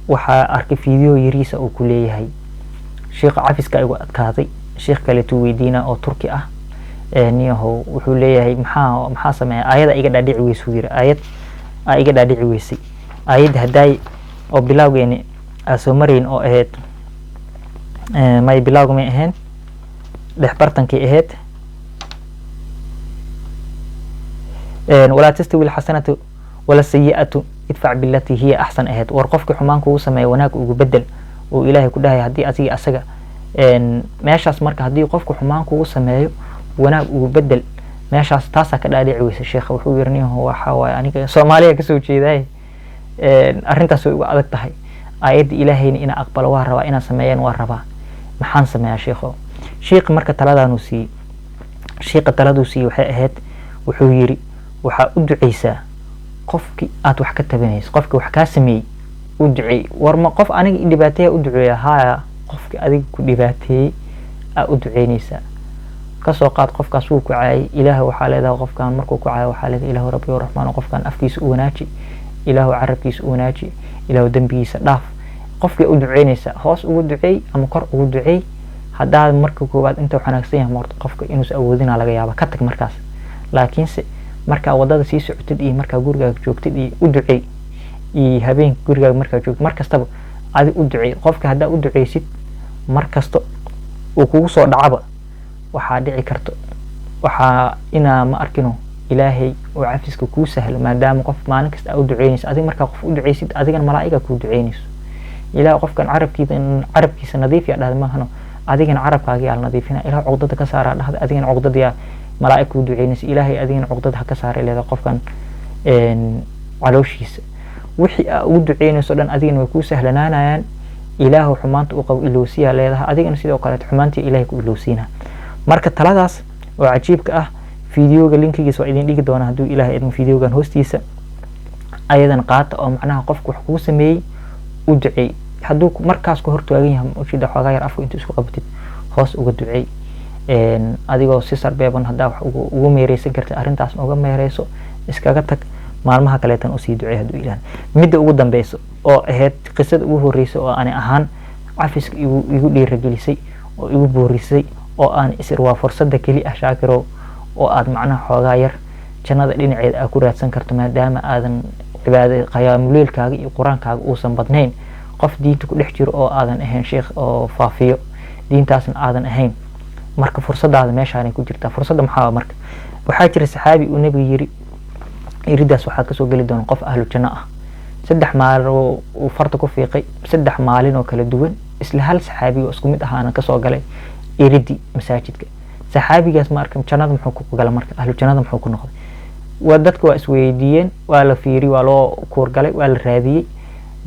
waxaa arkay fiideo yariisa uu ku leeyahay sheekh cafiska igu adkaaday sheekh kale tuu weydiina oo turki ah niyahow wuxuu leeyahay maxaa sameeya aayada iga dhaadhici weysuu yiri aayad iga dhaadhici weysay aayadda haddaay oo bilowgeeni soo marayn oo ahayd may bilowga may ahayn dhex bartankii ahayd walaa tastawi alxasanatu wala sayi'atu idfac billatii hiya axsan ahayd war qofkii xumaan kugu sameeya wanaag ugu bedel oo ilaahay ku dhahay haddii asiga asaga meeshaas marka haddii qofku xumaan kugu sameeyo wanaag ugu bedel meeshaas taasaa ka dhaadhici weysa sheekha wuxuu yiri niyahow waxaa waaye aniga soomaaliya kasoo jeedaay arrintaas way ugu adag tahay aayadda ilaahayna inaa aqbalo waa rabaa inaan sameeyaan waa rabaa maxaan sameeyaa sheekho sheekhi marka taladaanuu siiyey sheekha taladuu siiyey waxay ahayd wuxuu yiri waxaa u duceysaa qofkii aad wax ka tabanayso qofkii wax kaa sameeyey u duceey warma qof aniga i dhibaateeya u duceeya haya qofkii adiga ku dhibaateeyey aa u duceynaysaa kasoo qaad qofkaas wuu ku caayay ilaahay waxaa leedahay qofkan markuu ku caayo waxaa leedahay ilaahu rabbi raxmaan qofkan afkiisa u wanaaji ilaahu carabkiisa u wanaaji ilaahu dambigiisa dhaaf qofkii u duceynaysaa hoos ugu duceey ama kor ugu duceey haddaad marka koowaad inta wanaagsan yahay marto qofka inuusan awoodina laga yaaba ka tag markaas laakiinse markaa wadada sii socotid iyo markaa gurigaaga joogtid iyo u duceey iyo habeenka gurigaaga markaa joogtid markastaba adi u duceey qofka haddaa u duceysid markasta uu kugu soo dhacaba waxaa dhici karto waxaa inaa ma arkino ilaahay oo cafiska kuu sahlo maadaama qof maalin kasta u duceynayso adiga markaa qof u duceysid adigana malaa'iga kuu duceynayso ilaahay qofkan carabkiisa nadiif yaa dhahda maahano adigana carabkaaga yaa la nadiifina ilaahay cuqdada ka saaraa dhahda adigana cuqdada yaa malaa'ig kuu duceynayso ilaahay adigana cuqdada ha ka saaray leedahay qofkan calooshiisa wixii aa ugu duceynayso dhan adigana way kuu sahlanaanayaan ilaahu xumaanta u qabo ilowsiyaa leedahay adigana sidoo kale xumaantii ilaahay ku ilowsiinaa marka taladaas oo cajiibka ah fiideoga linkigiisa waa idin dhigi doonaa hadduu ilaahay idmo fiideogan hoostiisa ayadan qaata oo macnaha qofku wax kugu sameeyey u duceey hadduu markaas ku hortaagan yahay ujeeda xoogaa yar afku inta isku qabatid hoos uga duceey adigoo si sarbeeban haddaa wax ugu meereysan kartid arrintaas uga meereyso iskaga tag maalmaha kaleetan usii duceey hadduu ilaahay midda ugu dambeyso oo ahayd qisada ugu horreysay oo ani ahaan cafiska igu dhiiragelisay oo igu boorisay oo aan isir waa fursada keli ah shaakiro oo aad macnaha xoogaa yar jannada dhinaceeda aad ku raadsan karto maadaama aadan cibaada qiyaamuleelkaaga iyo quraankaaga uusan badnayn qof diinta ku dhex jiro oo aadan ahayn sheekh oo faafiyo diintaasna aadan ahayn marka fursadaada meeshaanay ku jirtaa fursadda maxaa marka waxaa jira saxaabi uu nabiga yiri iridaas waxaa kasoo geli doona qof ahlu janno ah 3 maalin uu farta ku fiiqay 3 maalin oo kala duwan isla hal saxaabi oo isku mid ahaana kasoo galay iridi masaajidka saxaabigaas ma arkam jannada muxuu ku galay marka ahlu jannada muxuu ku noqday waa dadku waa isweydiiyeen waa la fiiri waa loo koor galay waa la raadiyay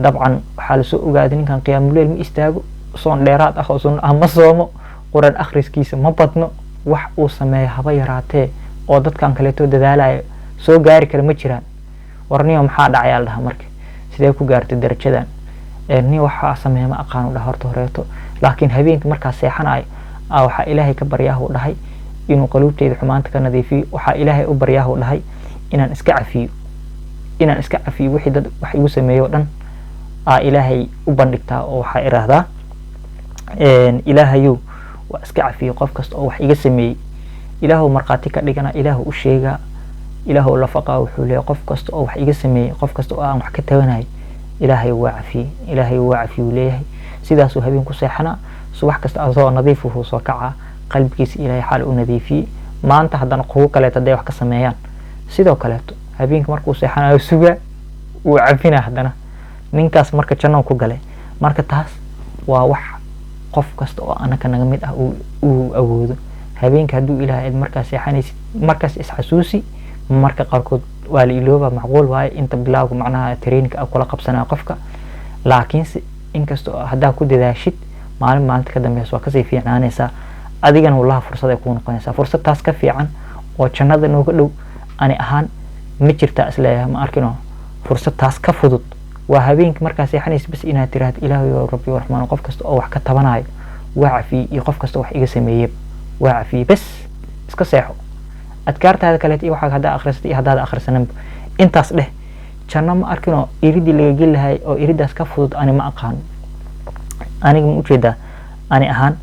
dabcan waxa la soo ogaaday ninkan qiyaamuleel ma istaago soon dheeraad ah oo sun ama soomo quraan akhriskiisa ma badno wax uu sameeyo haba yaraatee oo dadkan kale to dadaalaya soo gaari kara ma jiraan warniyo maxaa dhacay al dhaha marka sidee ku gaartay darajadan ni waxa sameeyo ma aqaan u dhaha horta horeeto laakiin habeenkii markaa seexanaay waxa ilaahay ka baryaha u dhahay inuu qalubteeda xumaanta ka nadiifiyo waxa ilaahay u baryaha u dhahay inaan iska cafiyo wixii dad wax igu sameeyo dhan ilaahay u bandhigtaa oo waxa iraahdaa ilaahayu waa iska cafiyo qof kasta oo wax iga sameeyay ilaahu marqaati ka dhigana ilaahu u sheega ilaahu la faqa wuxuu leeyahay qof kasta oo wax iga sameeyay qof kasta oo aan wax ka tabanay ilaahay waa cafiyo leeyahay sidaas uu habeen ku seexana subax kasta asoo nadiif uu soo kaca qalbigiisa ilaahay xal u nadiifiyo maanta haddana qow kale taday wax ka sameeyaan sidoo kale habeenka markuu seexanayo suga uu cafina haddana ninkaas marka janno ku galay marka taas waa wax qof kasta oo anaka naga mid ah uu awoodo habeenka hadduu ilaahay markaas seexanaysid markaas is xasuusi marka qarkood waa la ilooba macquul waaye inta bilowga macnaha training kula qabsanaa qofka laakiinse inkastoo haddaa ku dadaashid maalinta ka dambaysa waa kasii fiicnaanaysaa adigana wallahi fursad ay kuu noqonaysaa fursad taas ka fiican oo jannada nooga dhow ani ahaan ma jirtaa isleeyahay ma arkino fursad taas ka fudud waa habeenkii markaa seexanaysa bas inaad tiraahdo ilaahay oo rabbi raxmaan qof kasta oo wax ka tabanayo waa cafi iyo qof kasta wax iga sameeyay waa cafi bas iska seexo adkaartaada kale iyo waxa hadda akhrisatay iyo hadda akhrisanan intaas dheh janno ma arkino iridii laga gelahay oo iridaas ka fudud ani ma aqaan aniga ma u jeedaa ani ahaan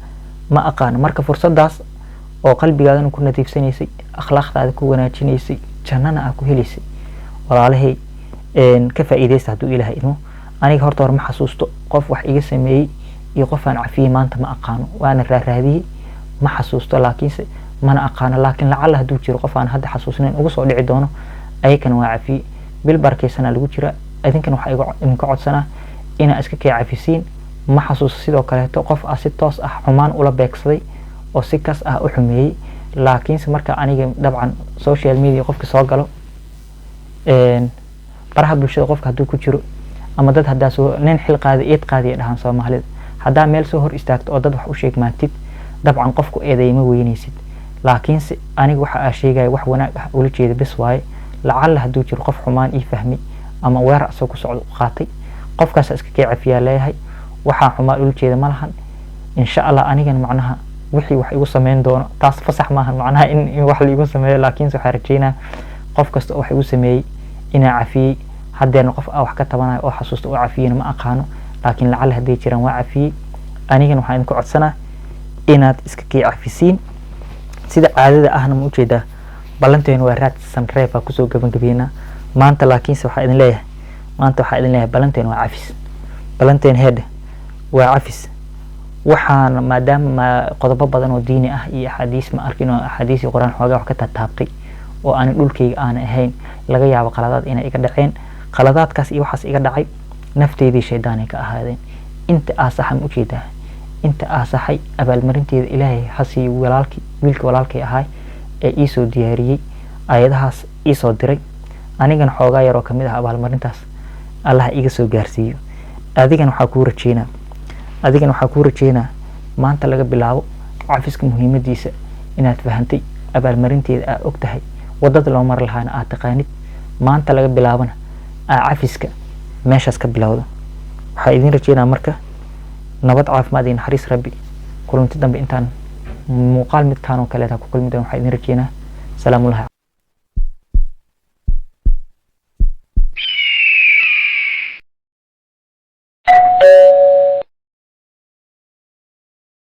ma aqaan marka fursadaas oo qalbigaaga ku nadiifsanaysay akhlaaqdaada ku wanaajinaysay jannana aad ku helaysay walaalahay ka faa'iideysta haduu ilaahay inuu aniga horta war ma xasuusto qof wax iga sameeyay iyo qof aan cafiyay maanta ma aqaano waana raadiyay ma xasuusto laakiinse mana aqaano laakiin lacala haduu jiro qof aan hadda xasuusnayn ugu soo dhici doono aykan waa cafiyay bil barkeysana lagu jira idinkan waxa iga idinka codsanaa ina iska kay cafisiin ma xasuusto sidoo kale qof si toos ah xumaan ula beegsaday oo si kas ah u xumeeyay laakiinse marka aniga dabcan social media qofka soo galo baraha bulshada qofka haduu ku jiro ama dad hadaa soo nin xil qaadi dhahan Soomaalida hadaa meel soo hor istaagto oo dad wax u sheegmaatid dabcan qofku eedayma weynaysid laakiinse aniga waxa aan sheegay wax wanaag ah ula jeedo bas waaye lacala haduu jiro qof xumaan ii fahmi ama weerar soo ku socdo qaatay qofkaas iska kay cafiyaa leeyahay waxa xumaan ula jeedo malahan insha Allah anigan macnaha wixii wax igu sameyn doono taas fasax maahan macnaha in wax la igu sameeyo laakiinse waxa rajeynaa qof kasta wax igu sameeyay ina cafiyay haddana qof wax ka tabanayo oo xasuusto oo cafiyay ma aqaano laakiin lacala hadii jiraan waa cafiyay anigan waxaan idinku codsanaa inaad iska kay cafisiin sida caadada ahna ma u jeedaa balanteen waa raad samreefa ku soo gabagabeena maanta laakiinse waxa idin leeyahay balanteen waa cafis balanteen head waa cafis waxaan maadaama qodobo badan oo diini ah iyo xadiis ma arkino xadiis quraan xoogaa wax ka taabtay oo aan dhulkayga aan ahayn laga yaabo qaladaad inay iga dhaceen qaladaadkaas iyo waxaas iga dhacay nafteedii shaydaan ka ahaadeen inta aasaxan u jeedaa inta aasaxay abaalmarinteeda ilaahay hasi wiilka walaalkay ahay ee ii soo diyaariyay ayadahaas ii soo diray anigan xoogaa yar oo kamid ah abaalmarintaas Allah iga soo gaarsiiyo adigan waxa ku rajeynaa maanta laga bilaabo cafiska muhiimadiisa inaad fahantay abaalmarinteeda aad ogtahay wadada loo mar lahaana aad taqaanid maanta laga bilaabana cafiska meeshaas ka bilowdo waxa idin rajeynaa marka nabad caafimaad iyo naxariis rabbi kulanti dambe intaan muuqaal mid kaan oo kale ku kulmi doon waxa idin rajeynaa salaamu alaykum